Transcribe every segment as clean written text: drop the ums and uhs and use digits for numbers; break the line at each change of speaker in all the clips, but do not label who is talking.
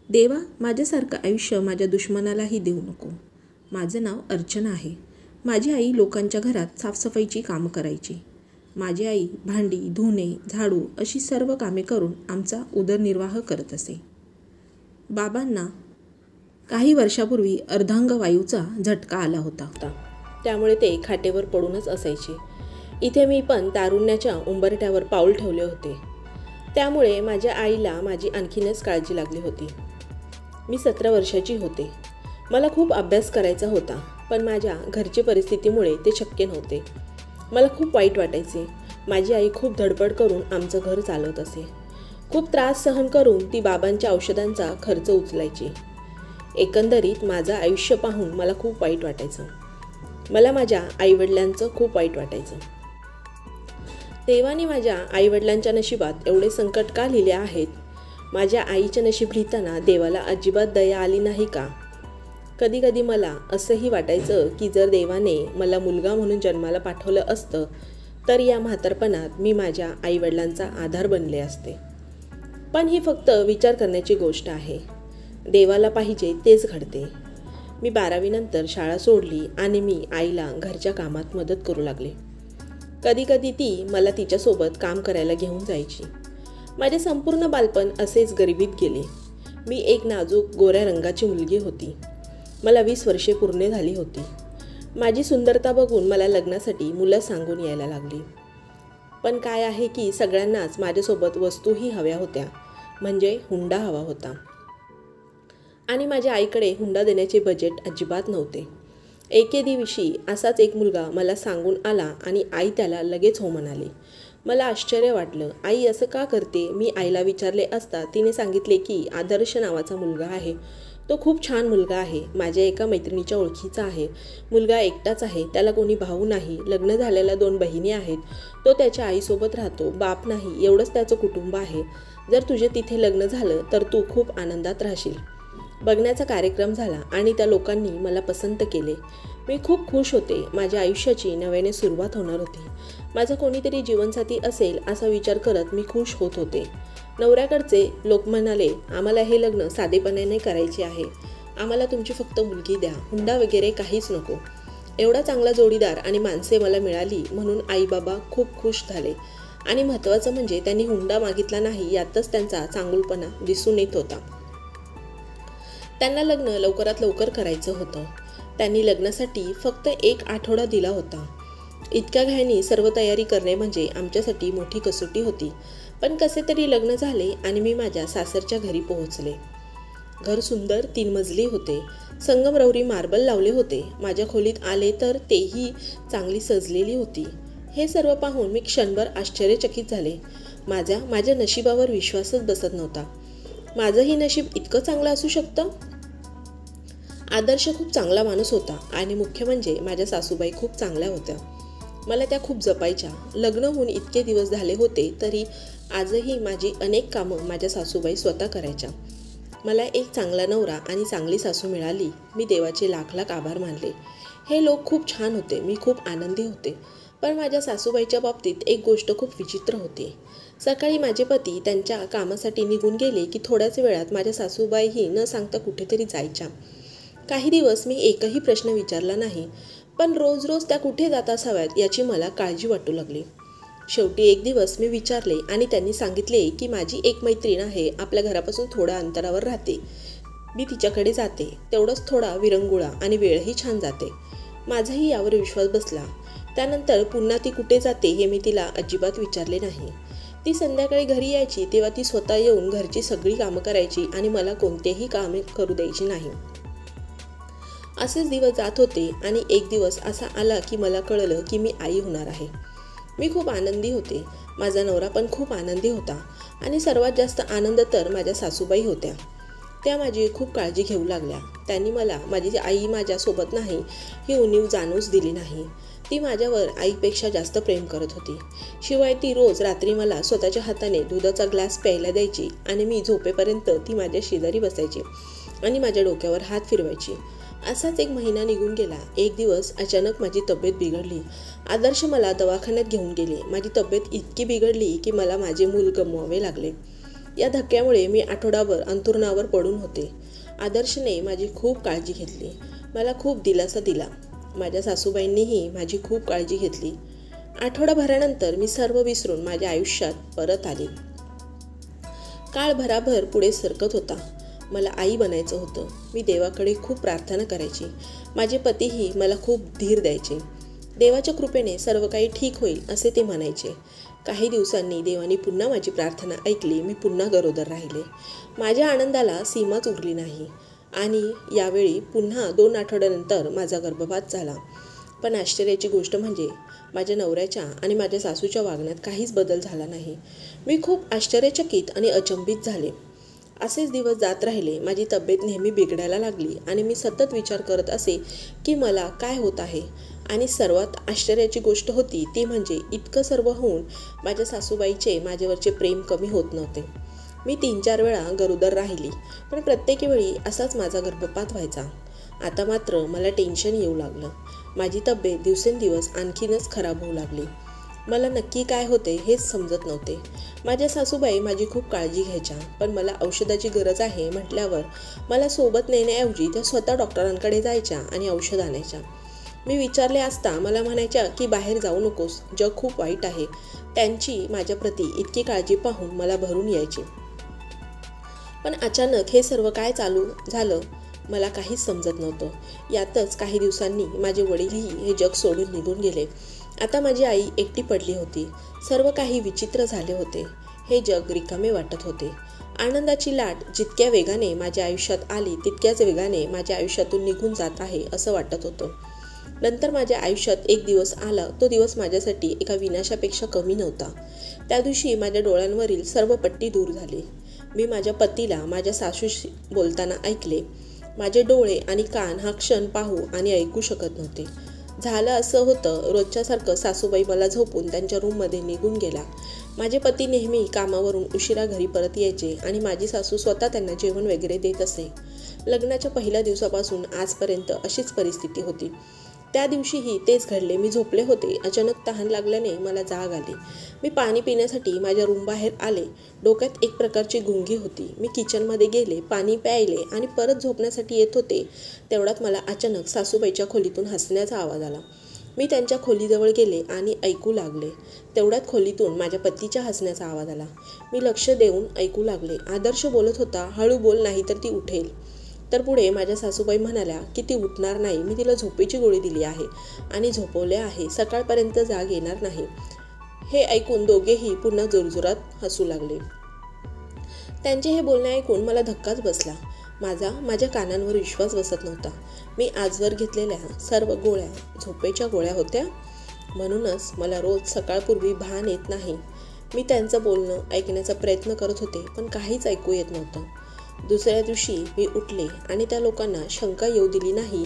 देवा, माझ्यासारखं आयुष्य माझ्या दुश्मनालाही देऊ नको. माझं नाव अर्चना आहे. माझी आई लोकांच्या घरात साफसफाईची कामं करायची. माझी आई भांडी, धुणे, झाडू अशी सर्व कामे करून आमचा उदरनिर्वाह करत असे. बाबांना काही वर्षापूर्वी अर्धांगवायूचा झटका आला होता. त्यामुळे ते खाटेवर पडूनच असायचे. इथे मी पण तारुण्याच्या उंबरठ्यावर पाऊल ठेवले होते. त्यामुळे माझ्या आईला माझी आणखीनच काळजी लागली होती. मी 17 वर्षाची होते. मला खूप अभ्यास करायचा होता, पण माझ्या घरची परिस्थितीमुळे ते शक्य नव्हते. मला खूप वाईट वाटायचे. माझी आई खूप धडपड करून आमचं घर चालवत असे. खूप त्रास सहन करून ती बाबांच्या औषधांचा खर्च उचलायची. एकंदरीत माझं आयुष्य पाहून मला खूप वाईट वाटायचं. मला माझ्या आईवडिलांचं खूप वाईट वाटायचं. देवाने माझ्या आईवडिलांच्या नशिबात एवढे संकट का लिहिले आहेत? माझ्या आईचे नशीब लिहिताना देवाला अजिबात दया आली नाही का? कधी कधी मला असंही वाटायचं की जर देवाने मला मुलगा म्हणून जन्माला पाठवलं असतं तर या म्हातारपणात मी माझ्या आईवडिलांचा आधार बनले असते. पण ही फक्त विचार करण्याची गोष्ट आहे. देवाला पाहिजे तेच घडते. मी 12वी नंतर शाळा सोडली आणि मी आईला घरच्या कामात मदत करू लागले. कधी कधी ती मला तिच्यासोबत काम करायला घेऊन जायची. माझे संपूर्ण बालपण असेच गरिबीत गेले. मी एक नाजूक गोऱ्या रंगाची मुलगी होती. मला 20 वर्षे पूर्ण झाली होती. माझी सुंदरता बघून मला लग्नासाठी मुलं सांगून यायला लागली. पण काय आहे की सगळ्यांनाच माझ्यासोबत वस्तूही हव्या होत्या, म्हणजे हुंडा हवा होता. आणि माझ्या आईकडे हुंडा देण्याचे बजेट अजिबात नव्हते. एके दिवशी असाच एक मुलगा मला सांगून आला आणि आई त्याला लगेच हो म्हणाली. मला आश्चर्य वाटलं. आई असं का करते? मी आईला विचारले असता तिने सांगितले की आदर्श नावाचा मुलगा आहे. तो खूप छान मुलगा आहे. माझ्या एका मैत्रिणीच्या ओळखीचा आहे. मुलगा एकटाच आहे. त्याला कोणी भाऊ नाही. लग्न झालेल्या 2 बहिणी आहेत. तो त्याच्या आईसोबत राहतो. बाप नाही. एवढंच त्याचं कुटुंब आहे. जर तुझे तिथे लग्न झालं तर तू खूप आनंदात राहशील. बघण्याचा कार्यक्रम झाला आणि त्या लोकांनी मला पसंत केले. मी खूप खुश होते. माझ्या आयुष्याची नव्याने सुरुवात होणार होती. माझा कोणीतरी जीवनसाथी असेल असा विचार करत मी खुश होत होते. नवऱ्याकडचे लोक म्हणाले, आम्हाला हे लग्न साधेपणाने करायचे आहे. आम्हाला तुमची फक्त मुलगी द्या. हुंडा वगैरे काहीच नको. एवढा चांगला जोडीदार आणि माणसे मला मिळाली म्हणून आई बाबा खूप खुश झाले. आणि महत्त्वाचं म्हणजे त्यांनी हुंडा मागितला नाही यातच त्यांचा चांगुलपणा दिसून येत होता. त्यांना लग्न लवकरात लवकर करायचं होतं. त्यांनी लग्नासाठी फक्त 1 आठवडा दिला होता. इतक्या घाईने सर्व तयारी करणे म्हणजे आमच्यासाठी मोठी कसोटी होती. पण कसे तरी लग्न झाले आणि मी माझ्या सासरच्या घरी पोहोचले. घर सुंदर 3 मजली होते. संगमरवरी मार्बल लावले होते. माझ्या खोलीत आले तर तेही चांगली सजलेली होती. हे सर्व पाहून मी क्षणभर आश्चर्यचकित झाले. माझ्या नशिबावर विश्वासच बसत नव्हता. माझंही नशीब इतकं चांगलं असू शकतं? आदर्श खूप चांगला माणूस होता आणि मुख्य म्हणजे माझ्या सासूबाई खूप चांगल्या होत्या. मला त्या खूप जपायच्या. लग्न होऊन इतके दिवस झाले होते तरी आजही माझी अनेक कामं माझ्या सासूबाई स्वतः करायच्या. मला एक चांगला नवरा आणि चांगली सासू मिळाली. मी देवाचे लाख लाख आभार मानले. हे लोक खूप छान होते. मी खूप आनंदी होते. पण माझ्या सासूबाईच्या बाबतीत एक गोष्ट खूप विचित्र होती. सकाळी माझे पती त्यांच्या कामासाठी निघून गेले की थोड्याच वेळात माझ्या सासूबाईही न सांगता कुठेतरी जायच्या. काही दिवस मी एकही प्रश्न विचारला नाही, पण रोज रोज त्या कुठे जात असाव्यात याची मला काळजी वाटू लागली. शेवटी एक दिवस मी विचारले आणि त्यांनी सांगितले की माझी एक मैत्रीण आहे, आपल्या घरापासून थोड्या अंतरावर राहते. मी तिच्याकडे जाते. तेवढंच थोडा विरंगुळा आणि वेळही छान जाते. माझाही यावर विश्वास बसला. त्यानंतर पुन्हा ती कुठे जाते हे मी तिला अजिबात विचारले नाही. ती संध्याकाळी घरी यायची तेव्हा ती स्वतः येऊन घरची सगळी कामं करायची आणि मला कोणतेही कामे करू द्यायची नाही. असेच दिवस जात होते आणि एक दिवस असा आला की मला कळलं की मी आई होणार आहे. मी खूप आनंदी होते. माझा नवरा पण खूप आनंदी होता आणि सर्वात जास्त आनंद तर माझ्या सासूबाई होत्या. त्या माझी खूप काळजी घेऊ लागल्या. त्यांनी मला माझी आई माझ्यासोबत नाही ही उणीव जाणूच दिली नाही. ती माझ्यावर आईपेक्षा जास्त प्रेम करत होती. शिवाय ती रोज रात्री मला स्वतःच्या हाताने दुधाचा ग्लास प्यायला द्यायची आणि मी झोपेपर्यंत ती माझ्या शेजारी बसायची आणि माझ्या डोक्यावर हात फिरवायची. असाच 1 महिना निघून गेला. एक दिवस अचानक माझी तब्येत बिघडली. आदर्श मला दवाखान्यात घेऊन गेले. माझी तब्येत इतकी बिघडली की मला माझे मूल गमवावे लागले. या धक्क्यामुळे मी आठवडाभर अंथरुणावर पडून होते. आदर्शने माझी खूप काळजी घेतली, मला खूप दिलासा दिला. माझ्या सासूबाईंनीही माझी खूप काळजी घेतली. आठवडाभरानंतर मी सर्व विसरून माझ्या आयुष्यात परत आले. काळ भराभर पुढे सरकत होता. मला आई बनायचं होतं. मी देवाकडे खूप प्रार्थना करायची. माझे पतीही मला खूप धीर द्यायचे. देवाच्या कृपेने सर्व काही ठीक होईल असे ते म्हणायचे. काही दिवसांनी देवाने पुन्हा माझी प्रार्थना ऐकली. मी पुन्हा गरोदर राहिले. माझ्या आनंदाला सीमाच उरली नाही आणि यावेळी पुन्हा 2 आठवड्यानंतर माझा गर्भपात झाला. पण आश्चर्याची गोष्ट म्हणजे माझ्या नवऱ्याच्या आणि माझ्या सासूच्या वागण्यात काहीच बदल झाला नाही. मी खूप आश्चर्यचकित आणि अचंबित झाले. असेच दिवस जात राहिले. माझी तब्येत नेहमी बिघडायला लागली आणि मी सतत विचार करत असे की मला काय होत आहे. आणि सर्वात आश्चर्याची गोष्ट होती ती म्हणजे इतकं सर्व होऊन माझ्या सासूबाईचे माझ्यावरचे प्रेम कमी होत नव्हते. मी 3-4 वेळा गरोदर राहिली, पण प्रत्येक वेळी असाच माझा गर्भपात व्हायचा. आता मात्र मला टेन्शन येऊ लागलं. माझी तब्येत दिवसेंदिवस आणखीनच खराब होऊ लागली. मला नक्की काय होते हेच समजत नव्हते. माझ्या सासूबाई माझी खूप काळजी घ्यायच्या, पण मला औषधाची गरज आहे म्हटल्यावर मला सोबत नेण्याऐवजी त्या स्वतः डॉक्टरांकडे जायच्या आणि औषध आणायच्या. मी विचारले असता मला म्हणायच्या की बाहेर जाऊ नकोस, जग खूप वाईट आहे. त्यांची माझ्याप्रती इतकी काळजी पाहून मला भरून यायची. पण अचानक हे सर्व काय चालू झालं मला काहीच समजत नव्हतं. यातच काही दिवसांनी माझे वडीलही हे जग सोडून निघून गेले. आता माझी आई एकटी पडली होती. सर्व काही विचित्र झाले होते. हे जग रिकामे वाटत होते. आनंदाची लाट जितक्या वेगाने माझ्या आयुष्यात आली तितक्याच वेगाने माझ्या आयुष्यातून निघून जात आहे असं वाटत होतं. नंतर माझ्या आयुष्यात एक दिवस आला. तो दिवस माझ्यासाठी एका विनाशापेक्षा कमी नव्हता. त्या दिवशी माझ्या डोळ्यांवरील सर्व पट्टी दूर झाली. मी माझ्या पतीला माझ्या सासूशी बोलताना ऐकले. माझे डोळे आणि कान हा क्षण पाहू आणि ऐकू शकत नव्हते. झालं असं होतं, रोजच्यासारखं सासूबाई मला झोपून त्यांच्या रूममध्ये निघून गेला. माझे पती नेहमी कामावरून उशिरा घरी परत यायचे आणि माझी सासू स्वतः त्यांना जेवण वगैरे देत असे. लग्नाच्या पहिल्या दिवसापासून आजपर्यंत अशीच परिस्थिती होती. त्या दिवशीही तेच घडले. मी झोपले होते. अचानक तहान लागल्याने मला जाग आली. मी पाणी पिण्यासाठी माझ्या रूमबाहेर आले. डोक्यात एक प्रकारची गुंगी होती. मी किचनमध्ये गेले, पाणी प्यायले आणि परत झोपण्यासाठी येत होते. तेवढ्यात मला अचानक सासूबाईच्या खोलीतून हसण्याचा आवाज आला. मी त्यांच्या खोलीजवळ गेले आणि ऐकू लागले. तेवढ्यात खोलीतून माझ्या पतीच्या हसण्याचा आवाज आला. मी लक्ष देऊन ऐकू लागले. आदर्श बोलत होता, हळू बोल नाही तर ती उठेल. तर पुढे माझ्या सासूबाई म्हणाल्या की ती उठणार नाही. मी तिला झोपेची गोळी दिली आहे आणि झोपवले आहे. सकाळपर्यंत जाग येणार नाही. हे ऐकून दोघेही पुन्हा जोरजोरात हसू लागले. त्यांचे हे बोलणे ऐकून मला धक्काच बसला. माझ्या कानांवर विश्वास बसत नव्हता. मी आजवर घेतलेल्या सर्व गोळ्या झोपेच्या गोळ्या होत्या. म्हणूनच मला रोज सकाळपूर्वी भान येत नाही. मी त्यांचं बोलणं ऐकण्याचा प्रयत्न करत होते, पण काहीच ऐकू येत नव्हतं. दुसऱ्या दिवशी मी उठले आणि त्या लोकांना शंका येऊ दिली नाही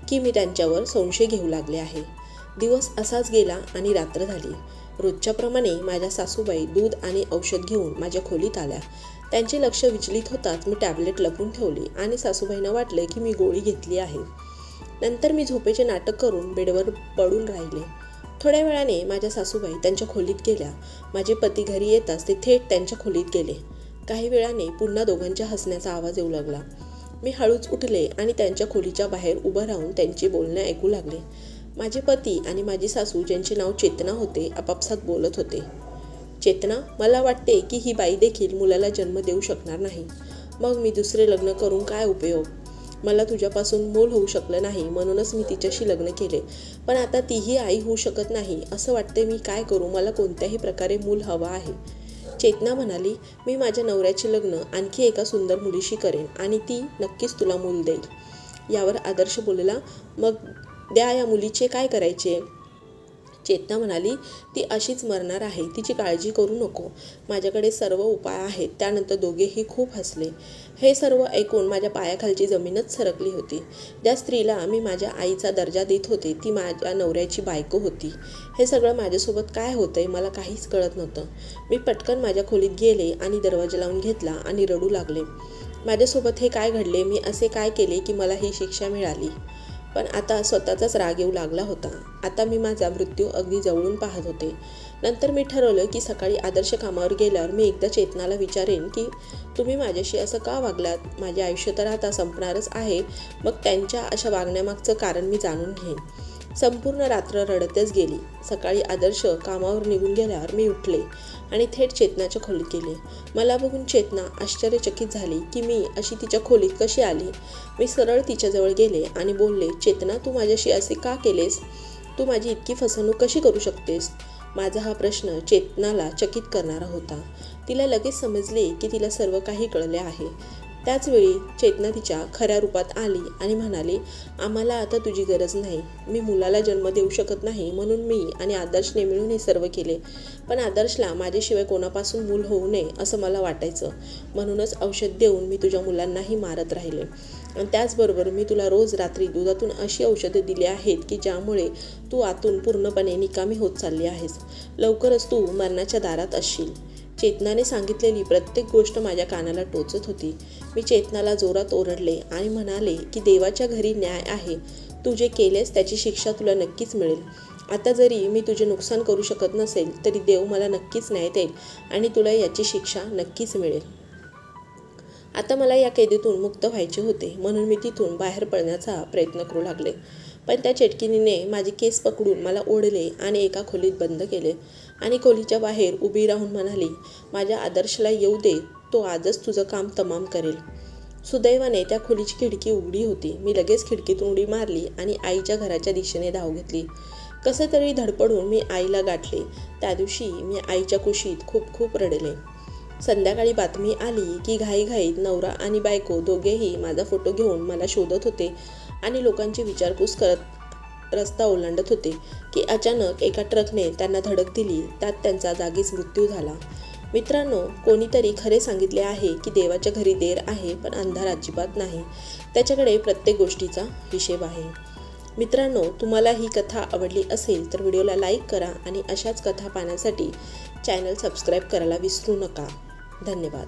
की मी त्यांच्यावर संशय घेऊ लागले आहे. दिवस असाच गेला आणि रात्र झाली. रोजच्याप्रमाणे माझ्या सासूबाई दूध आणि औषध घेऊन माझ्या खोलीत आल्या. त्यांचे लक्ष विचलित होताच मी टॅबलेट लपवून ठेवली आणि सासूबाईंना वाटले की मी गोळी घेतली आहे. नंतर मी झोपेचे नाटक करून बेडवर पडून राहिले. थोड्या वेळाने माझ्या सासूबाई त्यांच्या खोलीत गेल्या. माझे पती घरी येताच ते थेट त्यांच्या खोलीत गेले. काही वेळाने पुन्हा दोघांच्या हसण्याचा आवाज येऊ लागला. मी हळूच उठले आणि त्यांच्या खोलीच्या बाहेर उभं राहून त्यांचे बोलणे ऐकू लागले. माझे पती आणि माझी सासू, ज्यांचे नाव चेतना होते, आपापसात बोलत होते. चेतना, मला वाटते की ही बाई देखील मुलाला जन्म देऊ शकणार नाही. मग मी दुसरे लग्न करून काय उपयोग? मला तुझ्यापासून मूल होऊ शकलं नाही, म्हणूनच मी तिच्याशी लग्न केले. पण आता तीही आई होऊ शकत नाही. असं वाटते मी काय करू? मला कोणत्याही प्रकारे मूल हवं आहे. चेतना म्हणाली, मी माझ्या नवऱ्याचे लग्न आणखी एका सुंदर मुलीशी करेन आणि ती नक्कीच तुला मूल देईल. यावर आदर्श बोलला, मग द्या, या मुलीचे काय करायचे? चेतना म्हणाली, ती अशीच मरणार आहे. तिची काळजी करू नको. माझ्याकडे सर्व उपाय आहेत. त्यानंतर दोघेही खूप हसले. हे सर्व ऐकून माझ्या पायाखालची जमीनच सरकली होती. ज्या स्त्रीला मी माझ्या आईचा दर्जा देत होते ती माझ्या नवऱ्याची बायको होती. हे सगळं माझ्यासोबत काय होतंय मला काहीच कळत नव्हतं. मी पटकन माझ्या खोलीत गेले आणि दरवाजा लावून घेतला आणि रडू लागले. माझ्यासोबत हे काय घडले? मी असे काय केले की मला ही शिक्षा मिळाली? पण आता स्वतःचाच राग येऊ लागला होता. आता मी माझा मृत्यू अगदी जवळून पाहत होते. नंतर मी ठरवलं की सकाळी आदर्श कामावर गेल्यावर मी एकदा चेतनाला विचारेन की तुम्ही माझ्याशी असं का वागलात. माझे आयुष्य तर आता संपणारच आहे, मग त्यांच्या अशा वागण्यामागचं कारण मी जाणून घेईन. संपूर्ण रात्र रडतच गेली. सकाळी आदर्श कामावर निघून गेल्यावर मी उठले आणि थेट चेतनाच्या खोलीत गेले. मला बघून चेतना आश्चर्यचकित झाली की मी अशी तिच्या खोलीत कशी आली. मी सरळ तिच्याजवळ गेले आणि बोलले, चेतना, तू माझ्याशी असे का केलेस? तू माझी इतकी फसवणूक कशी करू शकतेस? माझा हा प्रश्न चेतनाला चकित करणारा होता. तिला लगेच समजले की तिला सर्व काही कळले आहे. त्याचवेळी चेतना तिच्या खऱ्या रूपात आली आणि म्हणाली, आम्हाला आता तुझी गरज नाही. मी मुलाला जन्म देऊ शकत नाही म्हणून मी आणि आदर्शने मिळून हे सर्व केले. पण आदर्शला माझ्याशिवाय कोणापासून मूल होऊ नये असं मला वाटायचं. म्हणूनच औषध देऊन मी तुझ्या मुलांनाही मारत राहिले. आणि त्याचबरोबर मी तुला रोज रात्री दुधातून अशी औषधं दिली आहेत की ज्यामुळे तू आतून पूर्णपणे निकामी होत चालली आहेस. लवकरच तू मरणाच्या दारात असशील. चेतनाने सांगितलेली प्रत्येक गोष्ट माझ्या कानाला टोचत होती. मी चेतनाला जोरात ओरडले आणि म्हणाले की देवाच्या घरी न्याय आहे. तू जे केलेस त्याची शिक्षा तुला नक्कीच मिळेल. आता जरी मी तुझे नुकसान करू शकत नसेल तरी देव मला नक्कीच न्याय देईल आणि तुला याची शिक्षा नक्कीच मिळेल. आता मला या कैदेतून मुक्त व्हायचे होते म्हणून मी तिथून बाहेर पडण्याचा प्रयत्न करू लागले. पण त्या चेटकिनीने माझे केस पकडून मला ओढले आणि एका खोलीत बंद केले आणि खोलीच्या बाहेर उभी राहून म्हणाली, माझ्या आदर्शला येऊ दे, तो आजच तुझं काम तमाम करेल. सुदैवाने त्या खोलीची खिडकी उघडी होती. मी लगेच खिडकीतून उडी मारली आणि आईच्या घराच्या दिशेने धाव घेतली. कसं तरी धडपडून मी आईला गाठले. त्या दिवशी मी आईच्या कुशीत खूप खूप रडले. संध्याकाळी बातमी आली की घाईघाईत नवरा आणि बायको दोघेही माझा फोटो घेऊन मला शोधत होते आणि लोकांची विचारपूस करत रस्ता ओलांडत होते की अचानक एका ट्रकने त्यांना धडक दिली. त्यात त्यांचा जागीच मृत्यू झाला. मित्रांनो, कोणीतरी खरे सांगितले आहे की देवाच्या घरी देर आहे पण अंधार अजिबात नाही. त्याच्याकडे प्रत्येक गोष्टीचा हिशेब आहे. मित्रांनो, तुम्हाला ही कथा आवडली असेल तर व्हिडिओला लाईक करा आणि अशाच कथा पाहण्यासाठी चॅनल सबस्क्राईब करायला विसरू नका. धन्यवाद.